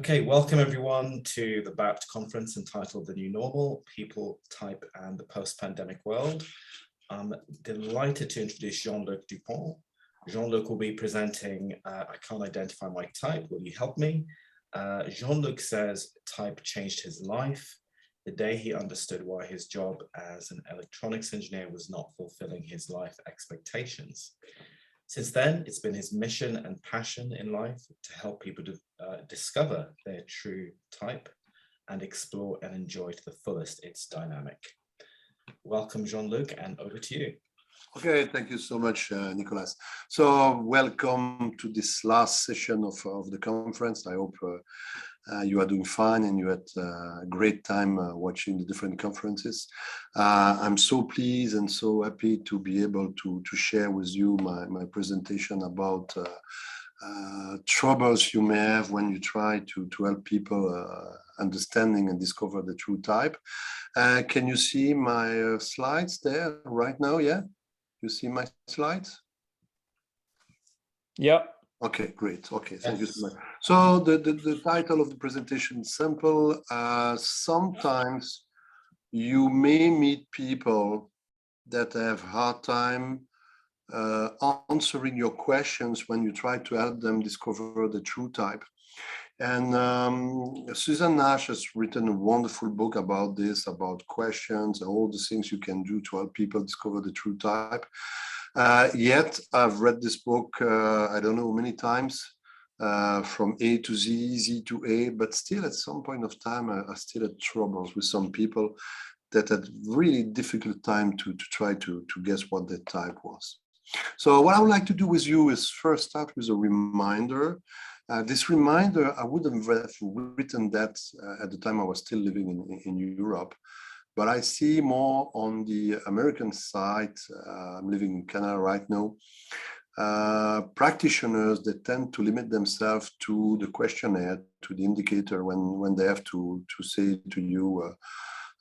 Okay, welcome everyone to the BAPT conference entitled The New Normal, People, Type and the Post-Pandemic World. I'm delighted to introduce Jean-Luc Dupont. Jean-Luc will be presenting I Can't Identify My Type, Will You Help Me? Jean-Luc says type changed his life the day he understood why his job as an electronics engineer was not fulfilling his life expectations. Since then, it's been his mission and passion in life to help people to discover their true type and explore and enjoy to the fullest its dynamic. Welcome, Jean-Luc, and over to you. Okay, thank you so much, Nicolas. So welcome to this last session of the conference. I hope you are doing fine and you had a great time watching the different conferences. I'm so pleased and so happy to be able to share with you my presentation about troubles you may have when you try to help people understanding and discover the true type. Can you see my slides there right now? Yeah, you see my slides? Yeah. Okay, great. Okay, thank you so much. So the title of the presentation is simple. Sometimes you may meet people that have hard time answering your questions when you try to help them discover the true type. And Susan Nash has written a wonderful book about this, about questions and all the things you can do to help people discover the true type. Yet I've read this book, I don't know many times, from A to Z, Z to A, but still at some point of time, I still had troubles with some people that had really difficult time to try to guess what their type was. So what I would like to do with you is first start with a reminder. This reminder, I wouldn't have written that at the time I was still living in Europe, but I see more on the American side. I'm living in Canada right now. Practitioners that tend to limit themselves to the questionnaire, to the indicator when they have to say to you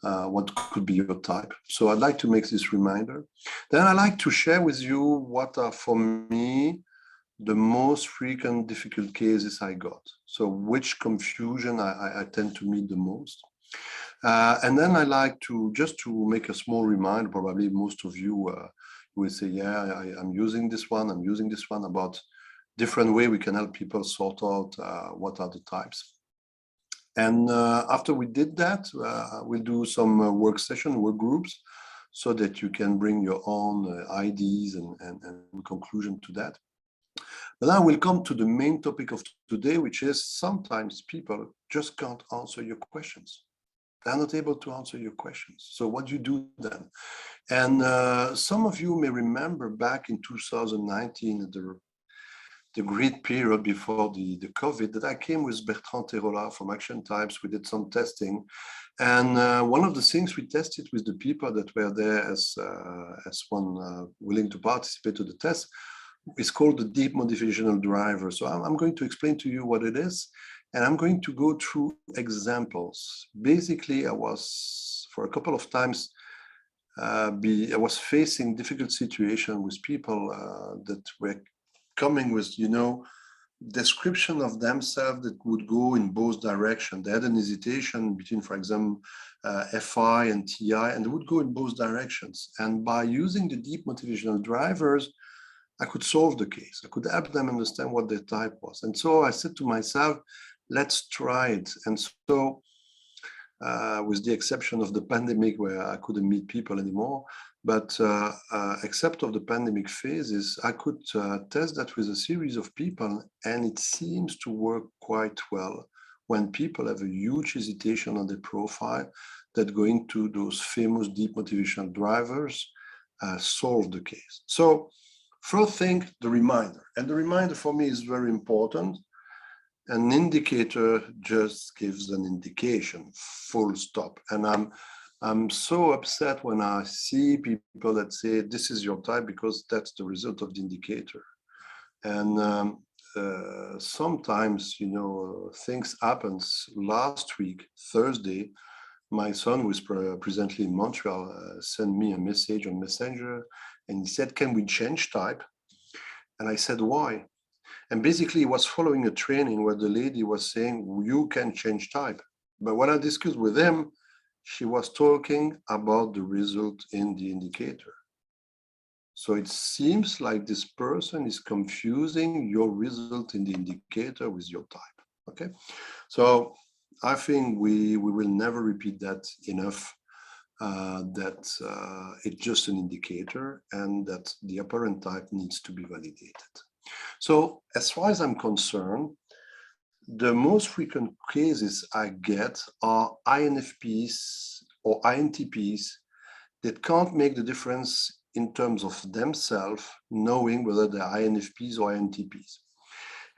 what could be your type. So I'd like to make this reminder. Then I'd like to share with you what are for me the most frequent difficult cases I got. So which confusion I tend to meet the most. And then I like to just to make a small reminder, probably most of you will say, yeah, I'm using this one, I'm using this one, about different way we can help people sort out what are the types. And after we did that, we'll do some work session, work groups, so that you can bring your own ideas and conclusion to that. But now we'll come to the main topic of today, which is sometimes people just can't answer your questions. They're not able to answer your questions. So what do you do then? And some of you may remember back in 2019, the great period before the COVID, that I came with Bertrand Terola from Action Types. We did some testing. And one of the things we tested with the people that were there as one willing to participate to the test is called the deep motivational driver. So I'm going to explain to you what it is. And I'm going to go through examples. Basically, I was, for a couple of times, I was facing difficult situations with people that were coming with, description of themselves that would go in both directions. They had an hesitation between, for example, FI and TI, and they would go in both directions. And by using the deep motivational drivers, I could solve the case. I could help them understand what their type was. And so I said to myself, let's try it. And so, with the exception of the pandemic where I couldn't meet people anymore, but except of the pandemic phases, I could test that with a series of people, and it seems to work quite well when people have a huge hesitation on their profile that going to those famous deep motivational drivers solve the case. So first thing, the reminder. And the reminder for me is very important. An indicator just gives an indication, full stop. And I'm so upset when I see people that say, this is your type, because that's the result of the indicator. And sometimes, things happen. Last week, Thursday, my son, who is presently in Montreal, sent me a message on Messenger, and he said, can we change type? And I said, why? And basically was following a training where the lady was saying, you can change type. But when I discussed with him, she was talking about the result in the indicator. So it seems like this person is confusing your result in the indicator with your type, okay? So I think we will never repeat that enough, that it's just an indicator and that the apparent type needs to be validated. So as far as I'm concerned, the most frequent cases I get are INFPs or INTPs that can't make the difference in terms of themselves, knowing whether they're INFPs or INTPs.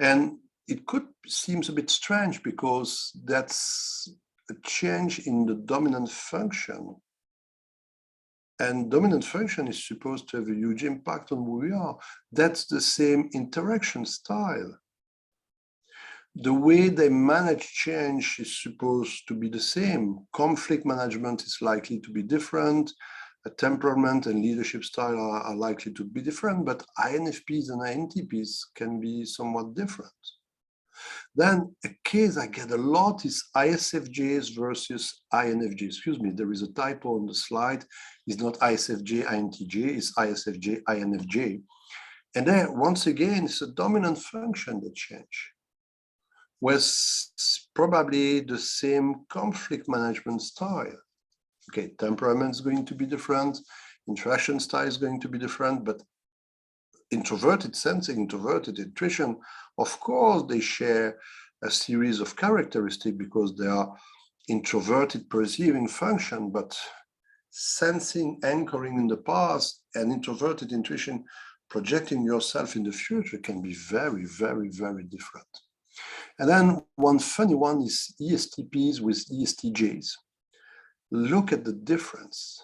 And it could seem a bit strange because that's a change in the dominant function. And dominant function is supposed to have a huge impact on who we are. That's the same interaction style. The way they manage change is supposed to be the same. Conflict management is likely to be different. A temperament and leadership style are likely to be different, but INFPs and INTPs can be somewhat different. Then a case I get a lot is ISFJs versus INFJs. Excuse me, there is a typo on the slide. It's not ISFJ, INTJ, it's ISFJ, INFJ. And then once again, it's a dominant function that change. With probably the same conflict management style. Okay, temperament is going to be different, interaction style is going to be different, but introverted sensing, introverted intuition, of course, they share a series of characteristics because they are introverted perceiving function, but sensing, anchoring in the past, and introverted intuition projecting yourself in the future can be very, very, very different. And then one funny one is ESTPs with ESTJs. Look at the difference.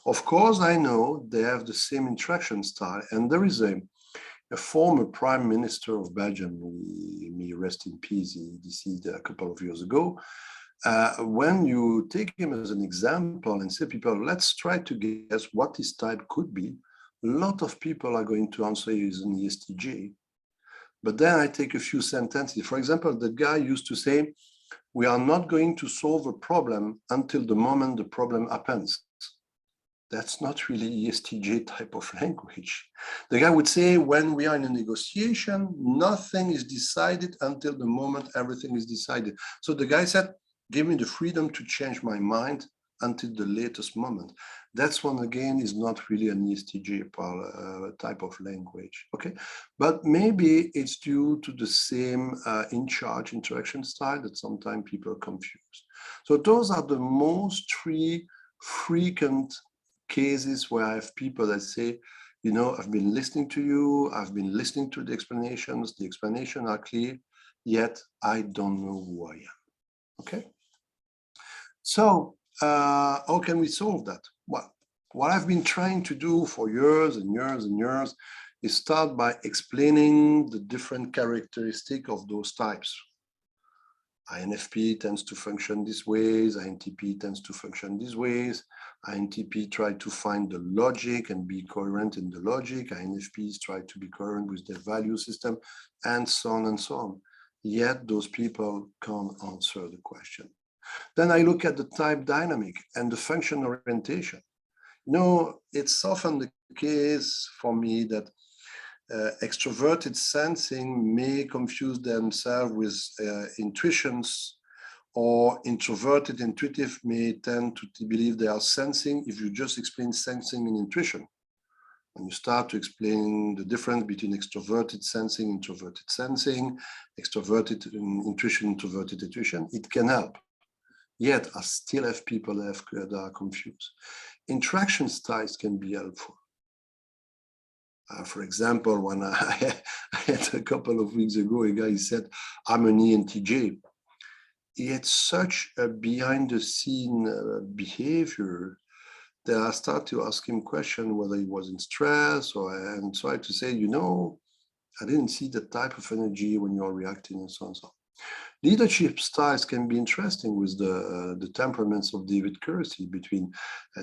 Of course, I know they have the same interaction style, and there is a former prime minister of Belgium, may rest in peace, he deceased a couple of years ago. When you take him as an example and say, people, let's try to guess what his type could be, a lot of people are going to answer he is an ESTJ. But then I take a few sentences. For example, the guy used to say, we are not going to solve a problem until the moment the problem happens. That's not really ESTJ type of language. The guy would say, when we are in a negotiation, nothing is decided until the moment everything is decided. So the guy said, give me the freedom to change my mind until the latest moment. That's one, again, is not really an ESTJ type of language, okay? But maybe it's due to the same in-charge interaction style that sometimes people are confused. So those are the most three frequent cases where I have people that say, you know, I've been listening to you, I've been listening to the explanations are clear, yet I don't know who I am, okay? So, how can we solve that? Well, what I've been trying to do for years and years and years is start by explaining the different characteristics of those types. INFP tends to function these ways, INTP tends to function these ways, INTP try to find the logic and be coherent in the logic, INFPs try to be coherent with their value system, and so on and so on. Yet those people can't answer the question. Then I look at the type dynamic and the function orientation. You know, it's often the case for me that extroverted sensing may confuse themselves with intuitions, or introverted intuitive may tend to believe they are sensing if you just explain sensing and intuition. When you start to explain the difference between extroverted sensing, introverted sensing, extroverted intuition, introverted intuition, it can help. Yet I still have people that are confused. Interaction styles can be helpful. For example, when I had a couple of weeks ago, a guy said, I'm an ENTJ. He had such a behind the scene behavior that I started to ask him questions whether he was in stress, and so I had to say, you know, I didn't see the type of energy when you're reacting and so on and so on. Leadership styles can be interesting with the temperaments of David Kersey, between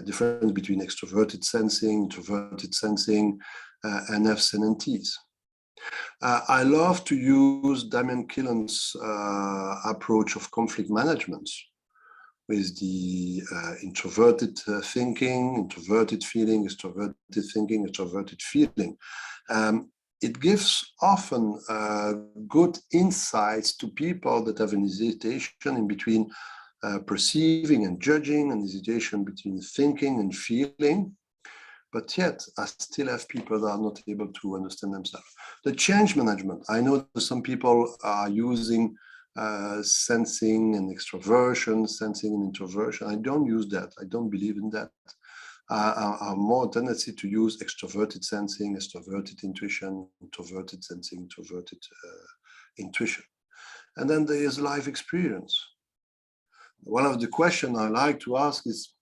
difference between extroverted sensing, introverted sensing, and Fs and Ts. I love to use Damien Killen's approach of conflict management with the introverted thinking, introverted feeling, extroverted thinking, extroverted feeling. It gives often good insights to people that have an hesitation in between perceiving and judging, an hesitation between thinking and feeling. But yet, I still have people that are not able to understand themselves. The change management, I know that some people are using sensing and extroversion, sensing and introversion. I don't use that. I don't believe in that. I have more tendency to use extroverted sensing, extroverted intuition, introverted sensing, introverted intuition. And then there is life experience. One of the questions I like to ask is,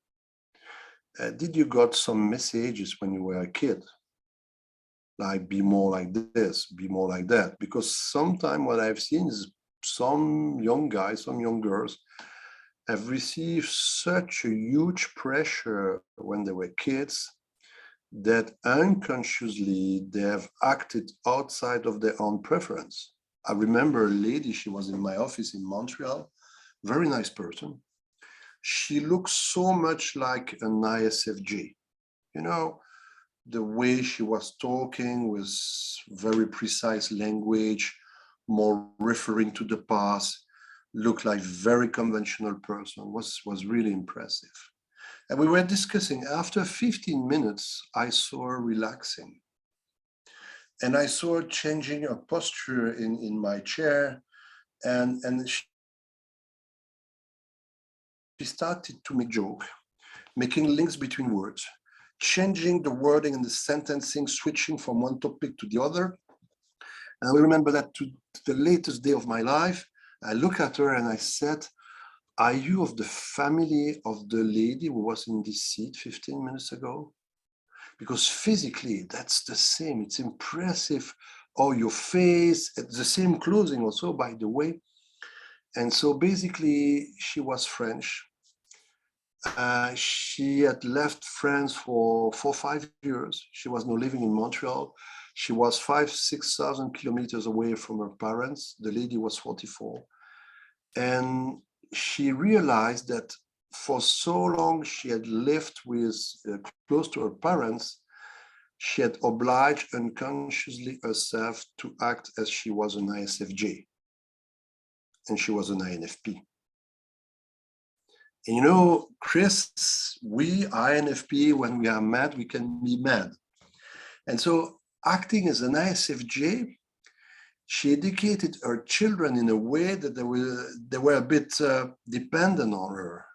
did you got some messages when you were a kid? Like, be more like this, be more like that. Because sometimes what I've seen is some young guys, some young girls have received such a huge pressure when they were kids that unconsciously they have acted outside of their own preference. I remember a lady, she was in my office in Montreal, very nice person. She looks so much like an ISFJ, you know, the way she was talking with very precise language, more referring to the past, looked like very conventional person, was really impressive. And we were discussing, after 15 minutes, I saw her relaxing. And I saw her changing her posture in my chair. And she started to make joke, making links between words, changing the wording and the sentencing, switching from one topic to the other. And I remember that to the latest day of my life, I look at her and I said, are you of the family of the lady who was in this seat 15 minutes ago? Because physically, that's the same. It's impressive. Or your face, the same clothing also, by the way. And so basically, she was French. She had left France for 5 years. She was now living in Montreal. She was 6,000 kilometers away from her parents. The lady was 44. And she realized that for so long she had lived with close to her parents, she had obliged unconsciously herself to act as she was an ISFJ. And she was an INFP. And you know, Chris, we INFP, when we are mad, we can be mad. And so acting as an ISFJ, she educated her children in a way that they were a bit dependent on her.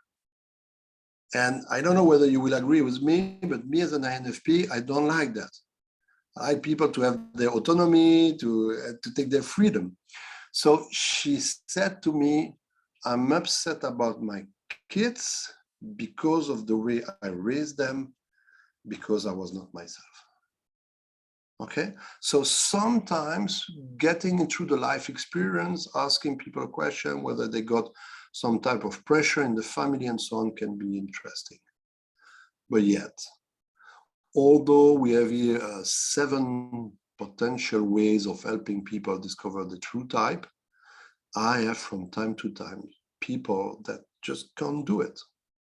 And I don't know whether you will agree with me, but me as an INFP, I don't like that. I like people to have their autonomy, to take their freedom. So she said to me, I'm upset about my kids because of the way I raised them, because I was not myself. Okay, so sometimes getting into the life experience, asking people a question, whether they got some type of pressure in the family and so on, can be interesting. But yet, although we have here 7 potential ways of helping people discover the true type, I have from time to time people that just can't do it.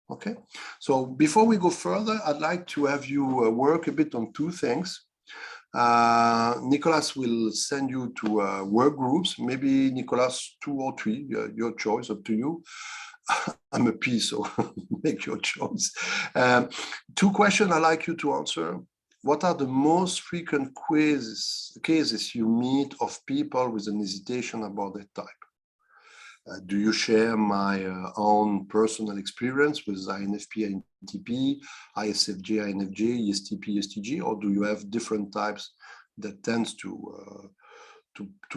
Okay, so before we go further, I'd like to have you work a bit on 2 things. Nicolas will send you to work groups, maybe Nicolas 2 or 3, your choice, up to you. I'm a P, so make your choice. 2 questions I'd like you to answer. What are the most frequent cases you meet of people with an hesitation about their type? Do you share my own personal experience with INFP, INTP, ISFJ, INFJ, ESTP, ESTG, or do you have different types that tends to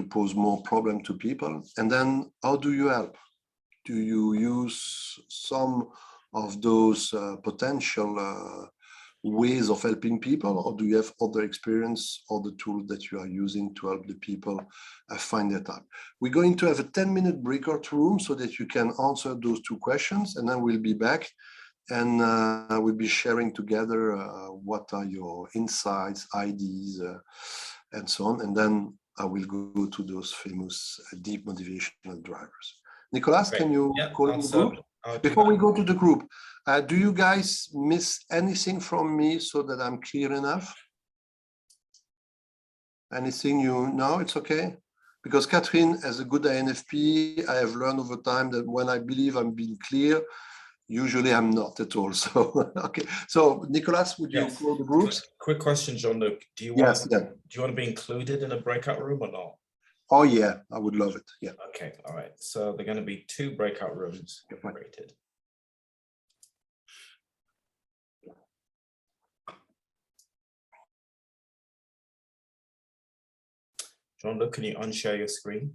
pose more problem to people? And then how do you help? Do you use some of those potential ways of helping people, or do you have other experience or the tools that you are using to help the people find their type? We're going to have a 10-minute breakout room so that you can answer those 2 questions, and then we'll be back and we'll be sharing together what are your insights, ideas, and so on. And then I will go to those famous deep motivational drivers. Nicolas, Great. can you Yeah, call the group? Before we go to the group, do you guys miss anything from me so that I'm clear enough? Anything you know? It's okay? Because Catherine, as a good INFP, I have learned over time that when I believe I'm being clear, usually I'm not at all. So, okay. So, Nicolas, would you call the groups? Quick question, Jean-Luc. Do you want to be included in a breakout room or not? Oh, yeah, I would love it. Yeah. Okay. All right. So they're going to be 2 breakout rooms created. Jean-Luc, can you unshare your screen?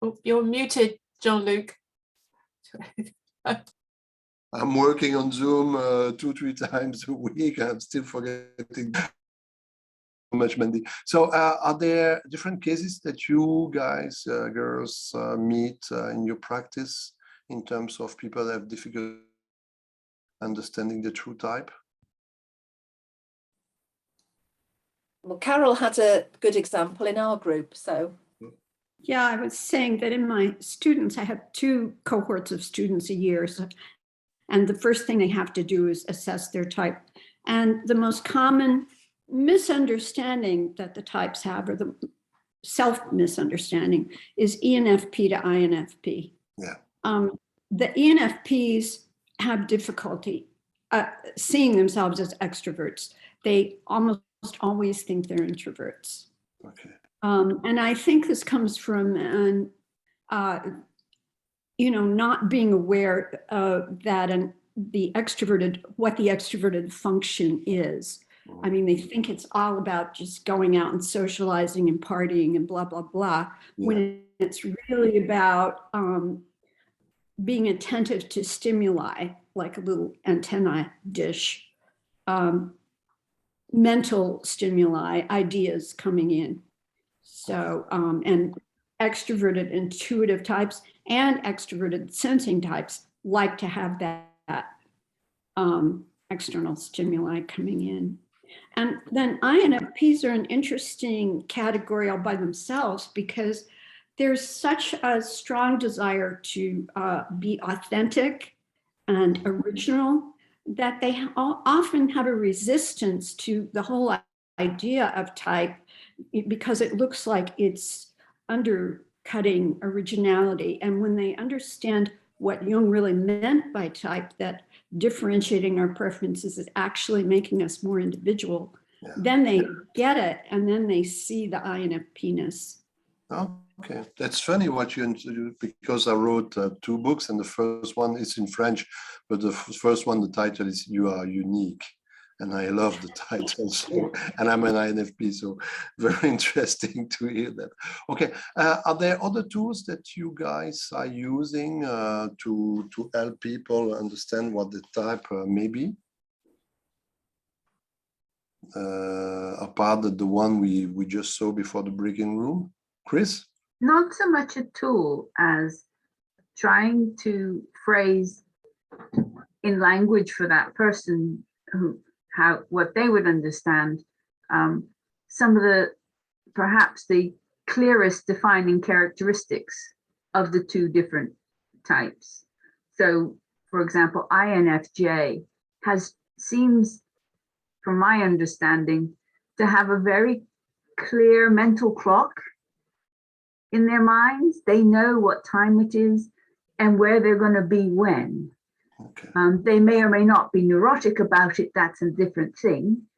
Oh, you're muted, Jean-Luc. I'm working on Zoom 2-3 times a week. I'm still forgetting much, Mandy. So are there different cases that you guys, girls, meet in your practice in terms of people that have difficulty understanding the true type? Well, Carol had a good example in our group, so. Yeah, I was saying that in my students, I have 2 cohorts of students a year. And the first thing they have to do is assess their type. And the most common misunderstanding that the types have, or the self-misunderstanding, is ENFP to INFP. Yeah. The ENFPs have difficulty seeing themselves as extroverts. They almost always think they're introverts. Okay. And I think this comes from not being aware that what the extroverted function is. I mean, they think it's all about just going out and socializing and partying and blah, blah, blah, when it's really about being attentive to stimuli, like a little antenna dish, mental stimuli, ideas coming in. So, and extroverted intuitive types and extroverted sensing types like to have that external stimuli coming in. And then INFPs are an interesting category all by themselves because there's such a strong desire to be authentic and original that they often have a resistance to the whole idea of type because it looks like it's undercutting originality. And when they understand what Jung really meant by type, that differentiating our preferences is actually making us more individual, then they get it, and then they see the INFP-ness. Okay, that's funny what you introduced, because I wrote 2 books, and the first one is in French, but the first one, the title is "You Are Unique," and I love the title. So, and I'm an INFP, so very interesting to hear that. Okay, are there other tools that you guys are using to help people understand what the type may be? Apart from the one we just saw before the breaking room, Chris? Not so much a tool as trying to phrase in language for that person what they would understand some of perhaps the clearest defining characteristics of the 2 different types. So, for example, INFJ seems, from my understanding, to have a very clear mental clock in their minds. They know what time it is and where they're going to be when. Okay. They may or may not be neurotic about it. That's a different thing.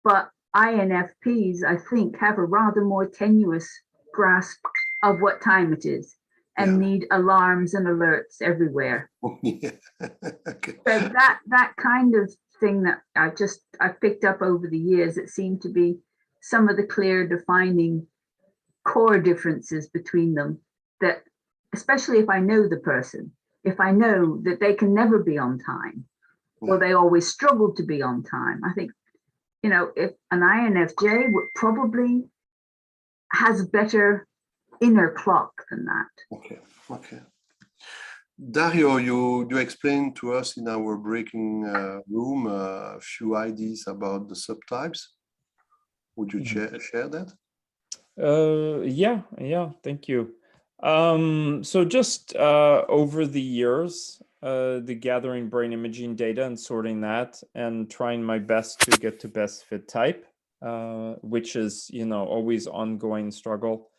But INFPs, I think, have a rather more tenuous grasp of what time it is. and Yeah. need alarms and alerts everywhere. Yeah. Okay. So that kind of thing that I picked up over the years, it seemed to be some of the clear defining core differences between them, that especially if I know the person, if I know that they can never be on time or they always struggle to be on time, I think, you know, if an INFJ would probably has better inner clock than that. Okay. Okay. Dario, you explained to us in our breaking room a few ideas about the subtypes. Would you share that? Yeah, thank you. So just over the years, the gathering brain imaging data and sorting that and trying my best to get to best fit type, which is, you know, always ongoing struggle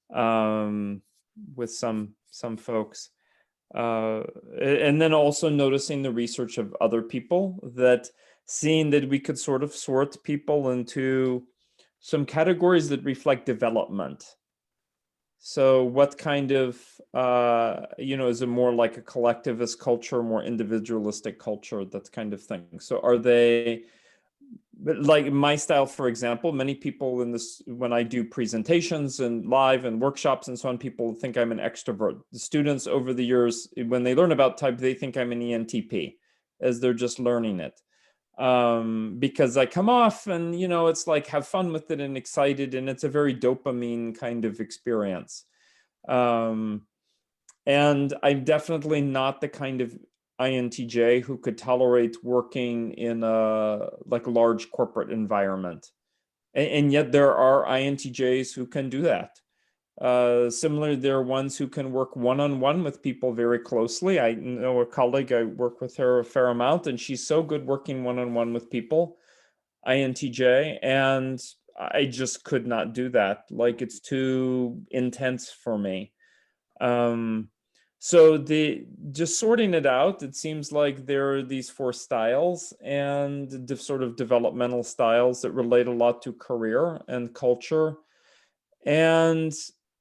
with some folks. And then also noticing the research of other people, that seeing that we could sort of sort people into some categories that reflect development. So what kind of, you know, is it more like a collectivist culture, more individualistic culture, that kind of thing. So are they, like my style, for example, many people in this, when I do presentations and live and workshops and so on, people think I'm an extrovert. The students over the years, when they learn about type, they think I'm an ENTP as they're just learning it. Because I come off and, you know, it's like have fun with it and excited, and it's a very dopamine kind of experience. And I'm definitely not the kind of INTJ who could tolerate working in a like large corporate environment. And yet there are INTJs who can do that. Similarly, there are ones who can work one-on-one with people very closely. I know a colleague, I work with her a fair amount, and she's so good working one-on-one with people, INTJ, and I just could not do that. Like, it's too intense for me. So just sorting it out, it seems like there are these 4 styles and the sort of developmental styles that relate a lot to career and culture. And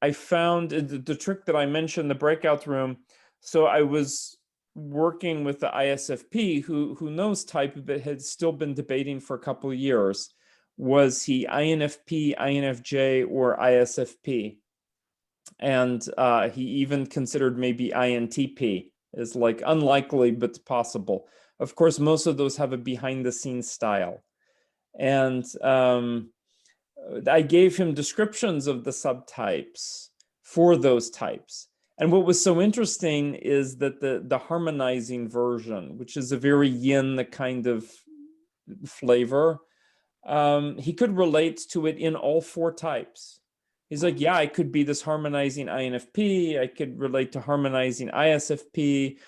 I found the trick that I mentioned, the breakout room. So I was working with the ISFP who knows type, but had still been debating for a couple of years. Was he INFP, INFJ, or ISFP? And he even considered maybe INTP as like unlikely, but possible. Of course, most of those have a behind the scenes style. And I gave him descriptions of the subtypes for those types. And what was so interesting is that the harmonizing version, which is a very yin kind of flavor, he could relate to it in all 4 types. He's like, yeah, I could be this harmonizing INFP. I could relate to harmonizing ISFP.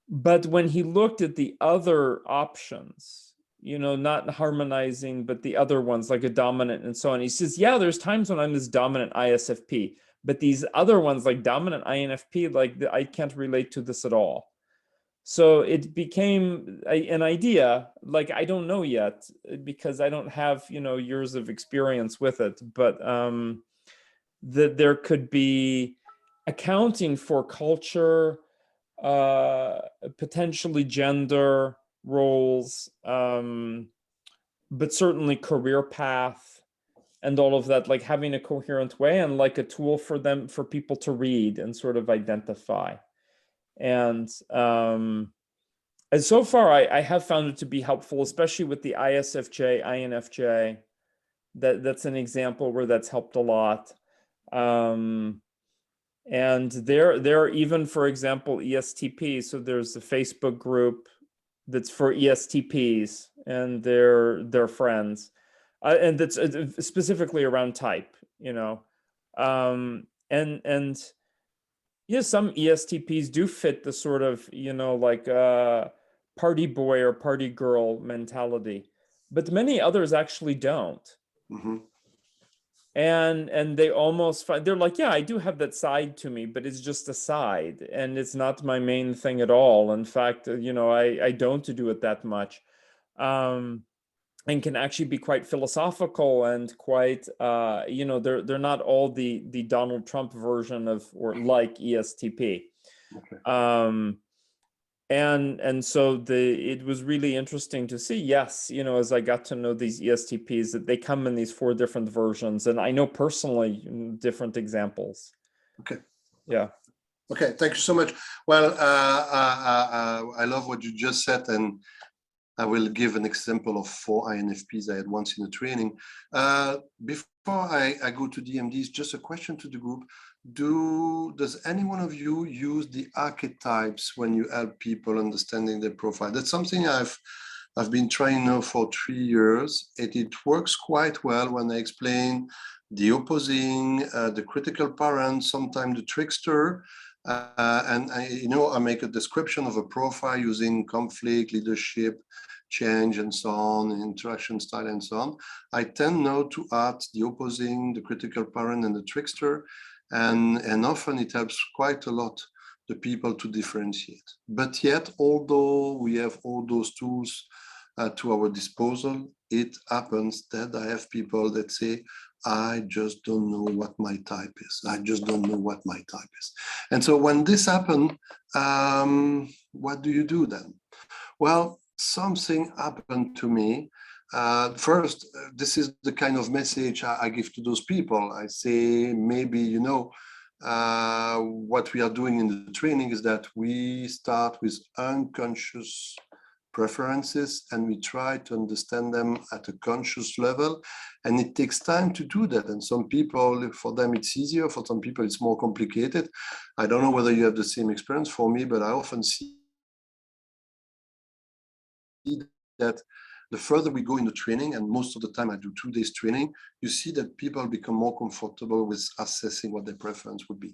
But when he looked at the other options, you know, not harmonizing, but the other ones like a dominant and so on, he says, yeah, there's times when I'm this dominant ISFP, but these other ones like dominant INFP, like I can't relate to this at all. So it became an idea, like, I don't know yet because I don't have, you know, years of experience with it, but that there could be accounting for culture, potentially gender roles, but certainly career path and all of that, like having a coherent way and like a tool for them, for people to read and sort of identify. And so far I have found it to be helpful, especially with the ISFJ, INFJ. That's an example where that's helped a lot. And there are even, for example, ESTP. So there's a Facebook group that's for ESTPs and their friends, and that's specifically around type, you know. And yeah, some ESTPs do fit the sort of, you know, like party boy or party girl mentality, but many others actually don't. Mm-hmm. And they almost find, they're like, yeah, I do have that side to me, but it's just a side and it's not my main thing at all. In fact, you know, I don't do it that much. and can actually be quite philosophical and quite, you know, they're not all the Donald Trump version of or like ESTP. Okay. And so it was really interesting to see, yes, you know, as I got to know these ESTPs, that they come in these 4 different versions, and I know personally different examples. Okay. Yeah. Okay, thank you so much. Well, I love what you just said, and I will give an example of 4 INFPs I had once in a training. Before I go to DMDs, just a question to the group. Does any one of you use the archetypes when you help people understanding their profile? That's something I've been trying now for 3 years. It works quite well when I explain the opposing, the critical parent, sometimes the trickster. And I make a description of a profile using conflict, leadership, change, and so on, interaction style, and so on. I tend now to add the opposing, the critical parent, and the trickster, and often it helps quite a lot the people to differentiate. But yet, although we have all those tools to our disposal, it happens that I have people that say, I just don't know what my type is. I just don't know what my type is. And so when this happens, what do you do then? Well, something happened to me. First, this is the kind of message I give to those people. I say, maybe, you know, what we are doing in the training is that we start with unconscious preferences and we try to understand them at a conscious level, and it takes time to do that. And some people, for them it's easier, for some people it's more complicated. I don't know whether you have the same experience. For me, but I often see that the further we go in the training, and most of the time I do 2 days training, you see that people become more comfortable with assessing what their preference would be.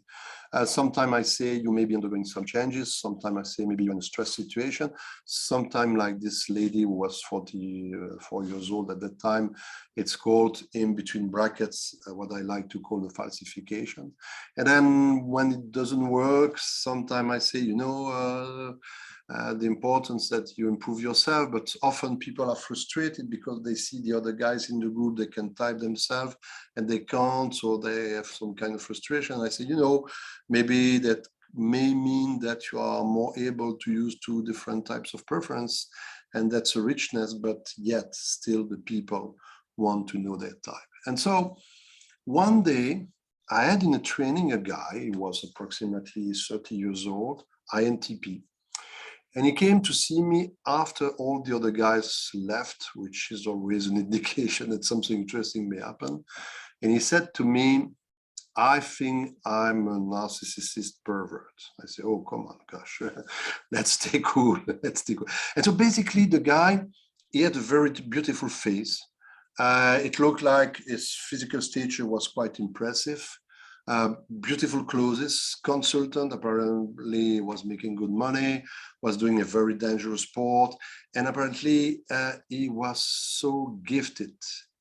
Sometimes I say you may be undergoing some changes. Sometimes I say maybe you're in a stress situation. Sometimes, like this lady who was 44 years old at that time, it's called in between brackets, what I like to call the falsification. And then when it doesn't work, sometimes I say, you know, the importance that you improve yourself, but often people are frustrated because they see the other guys in the group, they can type themselves and they can't, so they have some kind of frustration. I say, you know, maybe that may mean that you are more able to use 2 different types of preference, and that's a richness, but yet still the people want to know their type. And so one day I had in a training a guy, he was approximately 30 years old, INTP. And he came to see me after all the other guys left, which is always an indication that something interesting may happen. And he said to me, I think I'm a narcissist pervert. I say, oh, come on, gosh, let's stay cool. Let's stay cool. And so basically the guy, he had a very beautiful face. It looked like his physical stature was quite impressive. Beautiful clothes, consultant, apparently was making good money, was doing a very dangerous sport, and apparently he was so gifted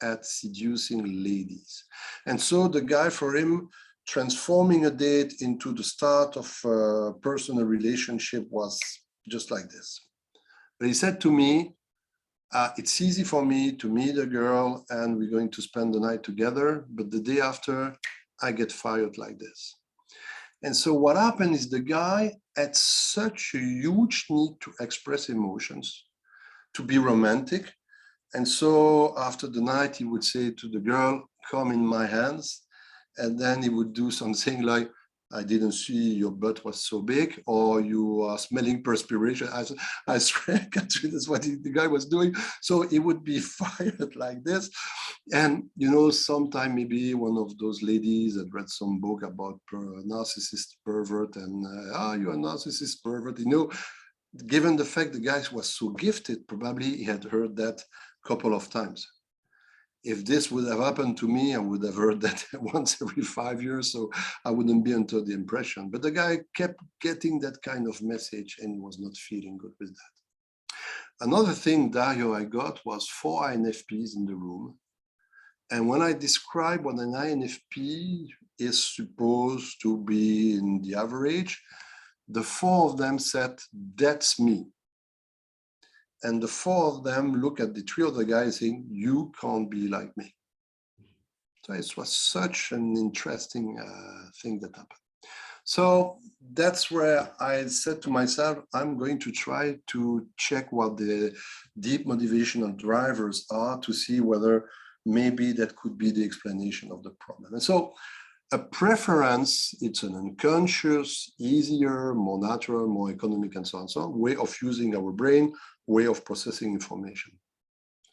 at seducing ladies. And so the guy, for him, transforming a date into the start of a personal relationship was just like this. But he said to me, it's easy for me to meet a girl and we're going to spend the night together, but the day after, I get fired like this. And so what happened is the guy had such a huge need to express emotions, to be romantic. And so after the night, he would say to the girl, come in my hands. And then he would do something like, I didn't see your butt was so big, or you are smelling perspiration. I swear, Catherine, that's what the guy was doing. So he would be fired like this. And, you know, sometime maybe one of those ladies had read some book about narcissist pervert and, you're a narcissist pervert. You know, given the fact the guy was so gifted, probably he had heard that a couple of times. If this would have happened to me, I would have heard that once every 5 years, so I wouldn't be under the impression. But the guy kept getting that kind of message and he was not feeling good with that. Another thing, Dario, I got was 4 INFPs in the room. And when I describe what an INFP is supposed to be in the average, the 4 of them said, that's me. and the four of them look at the three other guys saying, you can't be like me. So it was such an interesting thing that happened. So that's where I said to myself, I'm going to try to check what the deep motivational drivers are to see whether maybe that could be the explanation of the problem. And so a preference, it's an unconscious, easier, more natural, more economic, and so on, way of using our brain, way of processing information.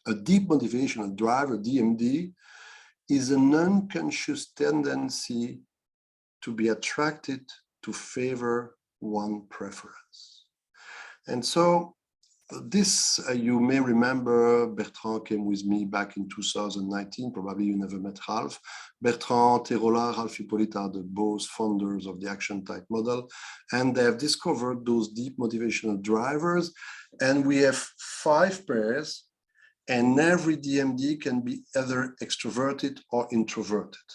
A deep motivational driver, DMD, is an unconscious tendency to be attracted to favor one preference. And so this, you may remember, Bertrand came with me back in 2019, probably you never met Ralph. Bertrand, Terola, Ralph Hippolyte are the both founders of the action type model, and they have discovered those deep motivational drivers. And we have 5 pairs, and every DMD can be either extroverted or introverted.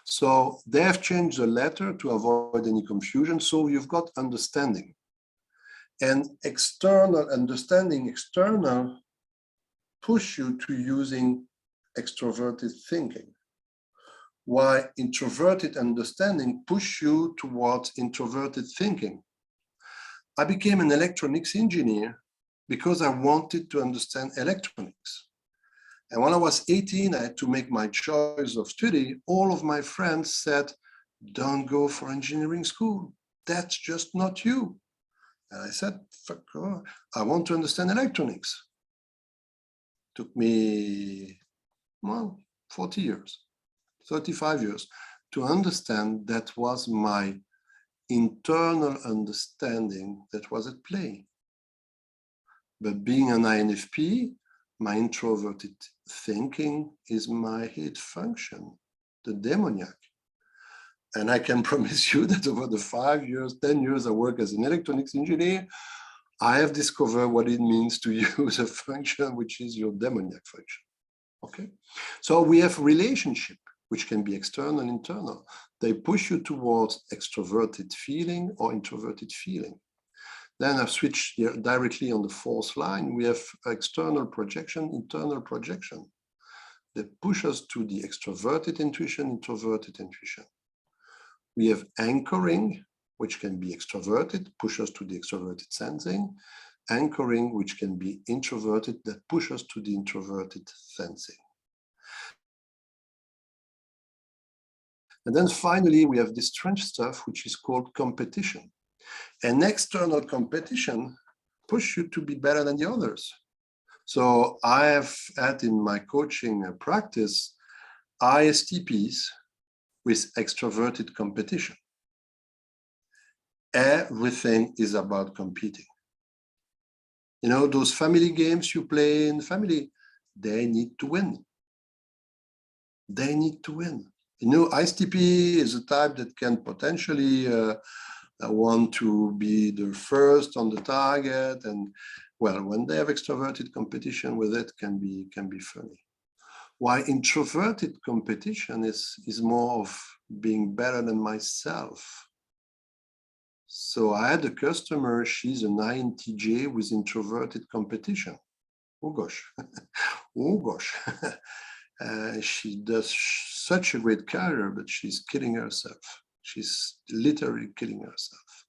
So they have changed the letter to avoid any confusion. So you've got understanding. And external understanding, external, push you to using extroverted thinking, while introverted understanding push you towards introverted thinking. I became an electronics engineer because I wanted to understand electronics. And when I was 18, I had to make my choice of study. All of my friends said, don't go for engineering school. That's just not you. And I said, fuck off. I want to understand electronics. Took me, well, 40 years, 35 years to understand that was my internal understanding that was at play. But being an INFP, my introverted thinking is my hate function, the demoniac. And I can promise you that over the 5 years, 10 years I work as an electronics engineer, I have discovered what it means to use a function which is your demoniac function. Okay, so we have relationship, which can be external and internal. They push you towards extroverted feeling or introverted feeling. Then I've switched directly on the 4th line. We have external projection, internal projection. They push us to the extroverted intuition, introverted intuition. We have anchoring, which can be extroverted, push us to the extroverted sensing. Anchoring, which can be introverted, that push us to the introverted sensing. And then finally, we have this strange stuff, which is called competition. An external competition push you to be better than the others. So I have had in my coaching practice, ISTPs with extroverted competition. Everything is about competing. You know, those family games you play in family, they need to win. They need to win. You know, ISTP is a type that can potentially want to be the first on the target, and well, when they have extroverted competition with it, can be funny. While introverted competition is more of being better than myself. So I had a customer, she's an INTJ with introverted competition. Oh gosh, oh gosh. She does such a great career, but she's killing herself. She's literally killing herself.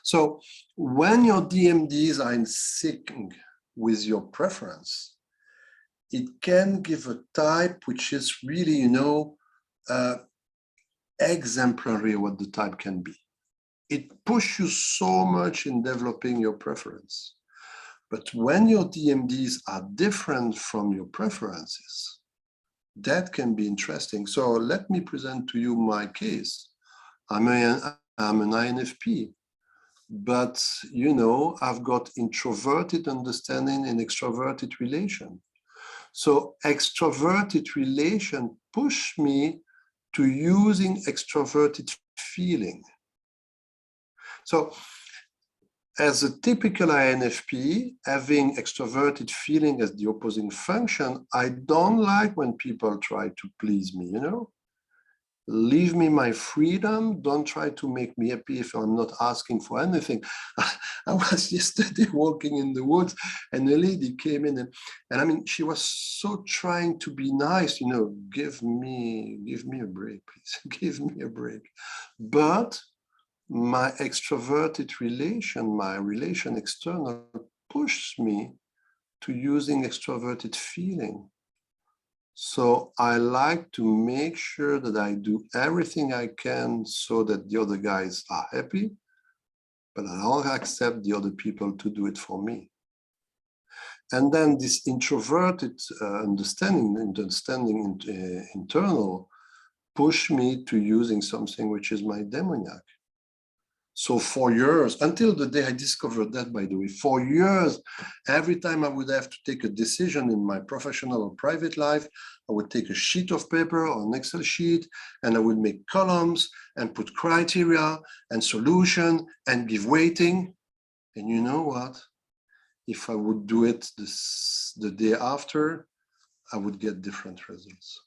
So when your DMDs are in sync with your preference, it can give a type which is really, you know, exemplary what the type can be. It pushes you so much in developing your preference. But when your DMDs are different from your preferences, that can be interesting. So let me present to you my case. I'm an INFP, but you know, I've got introverted understanding and extroverted relation. So extroverted relation push me to using extroverted feeling. So as a typical INFP, having extroverted feeling as the opposing function, I don't like when people try to please me, you know? Leave me my freedom. Don't try to make me happy if I'm not asking for anything. I was yesterday walking in the woods and a lady came in and I mean, she was so trying to be nice, you know, give me a break, please, give me a break. But my extroverted relation, my relation external pushed me to using extroverted feeling. So I like to make sure that I do everything I can so that the other guys are happy, but I don't accept the other people to do it for me. And then this introverted understanding internal pushed me to using something which is my demoniac. So for years, until the day I discovered that, by the way, for years, every time I would have to take a decision in my professional or private life, I would take a sheet of paper or an Excel sheet, and I would make columns and put criteria and solution and give weighting. And you know what? If I would do it the day after, I would get different results.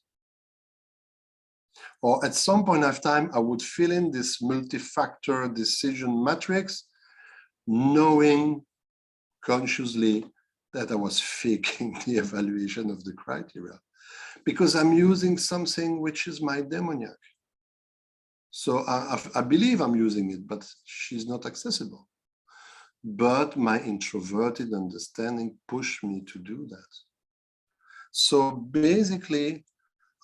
Or at some point of time, I would fill in this multi-factor decision matrix, knowing consciously that I was faking the evaluation of the criteria because I'm using something which is my demoniac. So I believe I'm using it, but she's not accessible. But my introverted understanding pushed me to do that. So basically,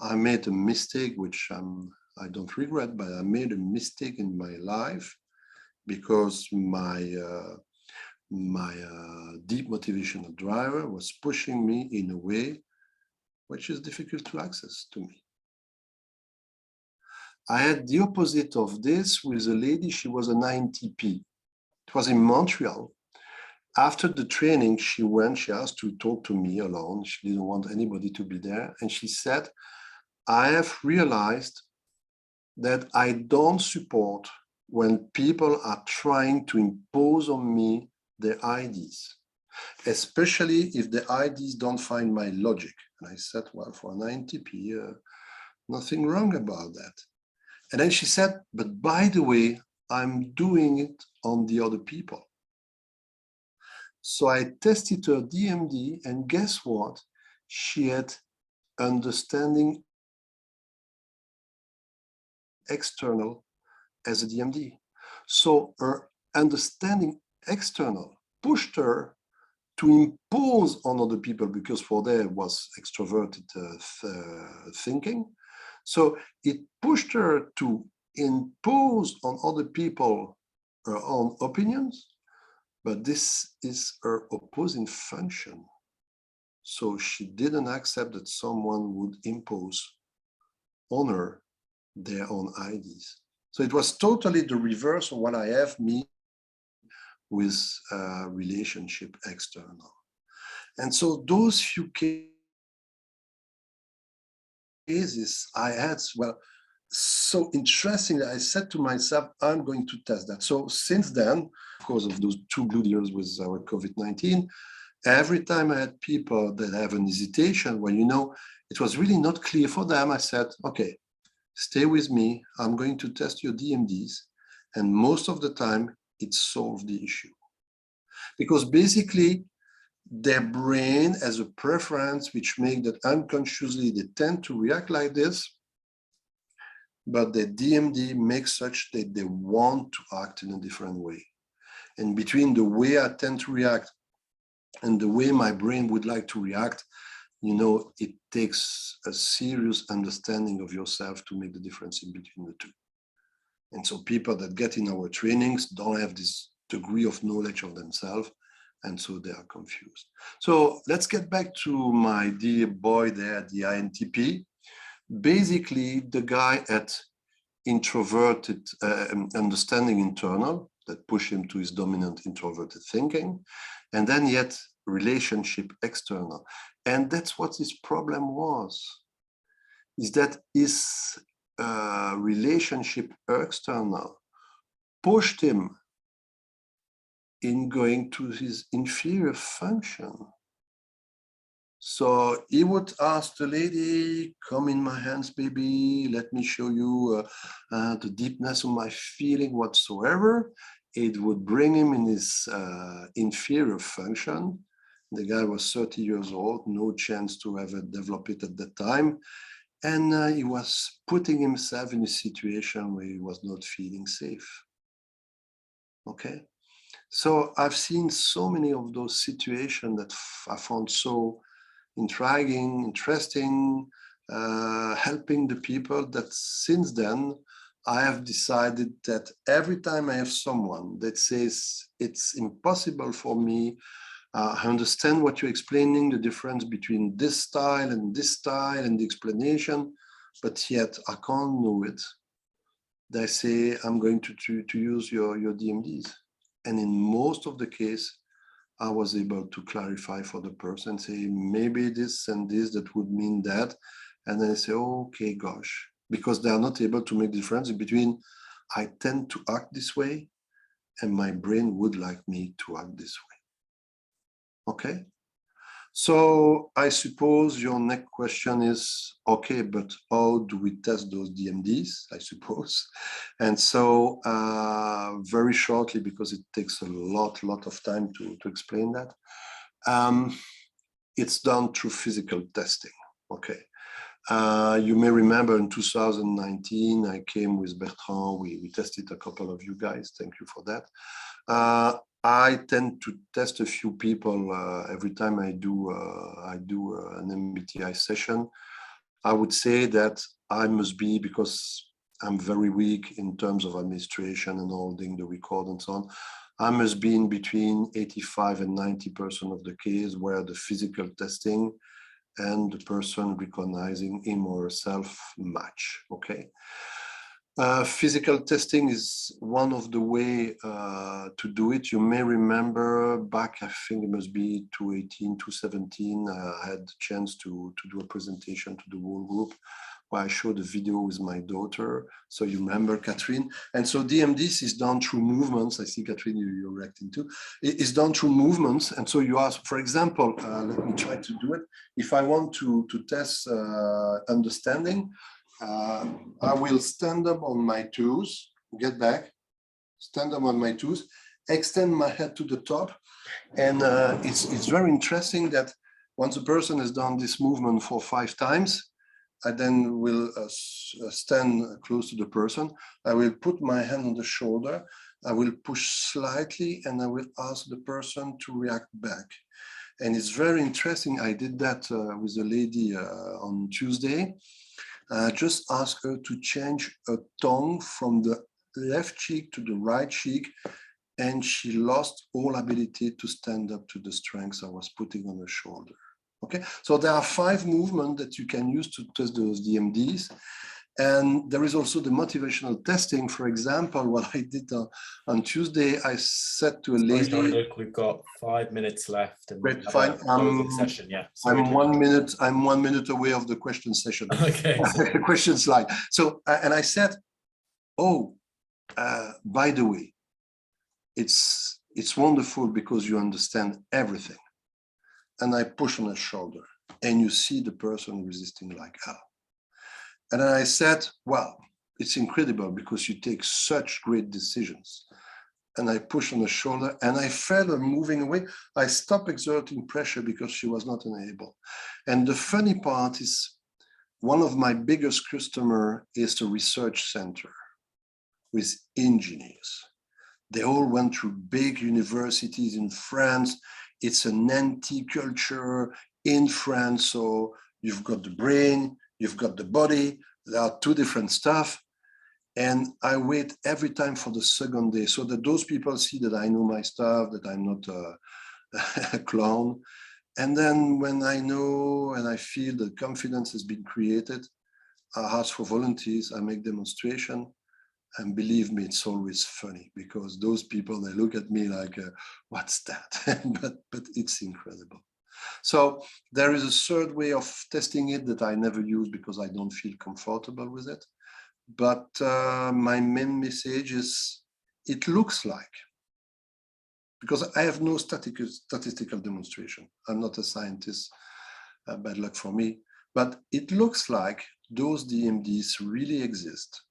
I made a mistake, which I don't regret, but I made a mistake in my life because my deep motivational driver was pushing me in a way which is difficult to access to me. I had the opposite of this with a lady. She was an INTP. It was in Montreal. After the training, she asked to talk to me alone. She didn't want anybody to be there. And she said, I have realized that I don't support when people are trying to impose on me their ideas, especially if the ideas don't find my logic. And I said, well, for an INTP, nothing wrong about that. And then she said, but by the way, I'm doing it on the other people. So I tested her DMD, and guess what? She had understanding external as a DMD. So her understanding external pushed her to impose on other people because for there was extroverted thinking. So it pushed her to impose on other people her own opinions, but this is her opposing function. So she didn't accept that someone would impose on her their own ideas. So it was totally the reverse of what I have me with relationship external. And so those few cases I had, well, so interesting that I said to myself, I'm going to test that. So since then, because of those 2 good years with our COVID-19, every time I had people that have an hesitation, well, you know, it was really not clear for them. I said, okay, stay with me. I'm going to test your DMDs. And most of the time, it solved the issue. Because basically, their brain has a preference which makes that unconsciously they tend to react like this, but the DMD makes such that they want to act in a different way. And between the way I tend to react and the way my brain would like to react, you know, it takes a serious understanding of yourself to make the difference in between the two. And so people that get in our trainings don't have this degree of knowledge of themselves, and so they are confused. So let's get back to my dear boy there, the INTP. Basically, the guy had introverted understanding internal that pushed him to his dominant introverted thinking, and then yet relationship external. And that's what his problem was, is that his relationship external pushed him in going to his inferior function. So he would ask the lady, come in my hands, baby, let me show you the deepness of my feeling whatsoever. It would bring him in his inferior function. The guy was 30 years old, no chance to ever develop it at that time. And he was putting himself in a situation where he was not feeling safe. Okay. So I've seen so many of those situations that I found so intriguing, interesting, helping the people, that since then I have decided that every time I have someone that says it's impossible for me, I understand what you're explaining, the difference between this style and the explanation, but yet I can't know it. They say, I'm going to use your DMDs. And in most of the case, I was able to clarify for the person, say, maybe this and this, that would mean that. And then I say, oh, okay, gosh, because they are not able to make the difference between I tend to act this way and my brain would like me to act this way. Okay. So I suppose your next question is, okay, but how do we test those DMDs, I suppose? And so very shortly, because it takes a lot of time to explain that, it's done through physical testing, okay? You may remember in 2019, I came with Bertrand, we tested a couple of you guys, thank you for that. I tend to test a few people every time I do an MBTI session. I would say that I must be, because I'm very weak in terms of administration and holding the record and so on, I must be in between 85 and 90% of the case where the physical testing and the person recognizing him or herself match, okay? Physical testing is one of the way to do it. You may remember back, I think it must be 2018, 2017, I had the chance to do a presentation to the whole group where I showed a video with my daughter. So you remember, Catherine. And so DMDs is done through movements. I see, Catherine, you're reacting too. It's done through movements. And so you ask, for example, let me try to do it. If I want to test understanding, I will stand up on my toes, get back, stand up on my toes, extend my head to the top. And it's very interesting that once a person has done this movement for 5 times, I then will stand close to the person. I will put my hand on the shoulder. I will push slightly and I will ask the person to react back. And it's very interesting. I did that with a lady on Tuesday. Just ask her to change her tongue from the left cheek to the right cheek, and she lost all ability to stand up to the strength I was putting on her shoulder. Okay, so there are 5 movements that you can use to test those DMDs. And there is also the motivational testing. For example, what I did on Tuesday, I said to a lady— Sorry, Jean-Luc, we've got 5 minutes left. And great, fine. Session, yeah. Sorry, I'm 1 minute. I'm 1 minute away of the question session. Okay. Question slide. So, and I said, oh, by the way, it's wonderful because you understand everything. And I push on her shoulder, and you see the person resisting like hell. And then I said, well, it's incredible because you take such great decisions. And I pushed on her shoulder, and I felt her moving away. I stopped exerting pressure because she was not unable. And the funny part is, one of my biggest customers is the research center with engineers. They all went through big universities in France. It's an anti-culture in France. So you've got the brain, you've got the body. There are 2 different stuff. And I wait every time for the second day so that those people see that I know my stuff, that I'm not a clown. And then when I know and I feel that confidence has been created, I ask for volunteers, I make demonstration. And believe me, it's always funny because those people, they look at me like, what's that? but it's incredible. So there is a third way of testing it that I never use because I don't feel comfortable with it. But my main message is, it looks like, because I have no statistical demonstration. I'm not a scientist. bad luck for me. But it looks like those DMDs really exist.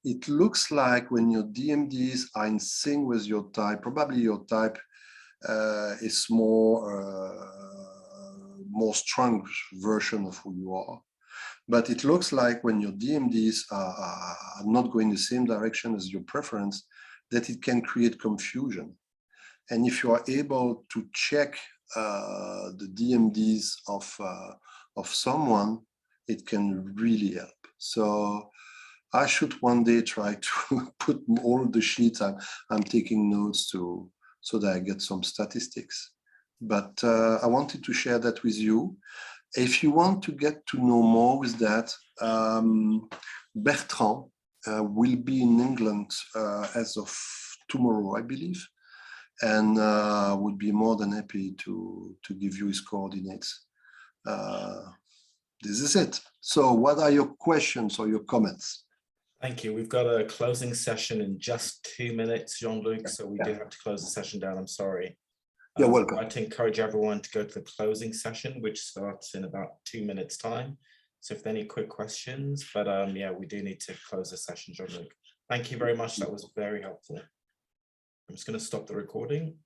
It looks like when your DMDs are in sync with your type, probably your type is more strong version of who you are. But it looks like when your DMDs are not going the same direction as your preference, that it can create confusion. And if you are able to check the DMDs of someone, it can really help. So I should one day try to put all the sheets I'm taking notes to, so that I get some statistics. But I wanted to share that with you. If you want to get to know more with that, Bertrand will be in England as of tomorrow, I believe, and would be more than happy to give you his coordinates. This is it. So what are your questions or your comments? Thank you. We've got a closing session in just 2 minutes, Jean-Luc, so we do have to close the session down. I'm sorry. You're welcome. I'd like to encourage everyone to go to the closing session, which starts in about 2 minutes time. So if there are any quick questions, but yeah, we do need to close the session, Jean-Luc. Thank you very much. That was very helpful. I'm just going to stop the recording.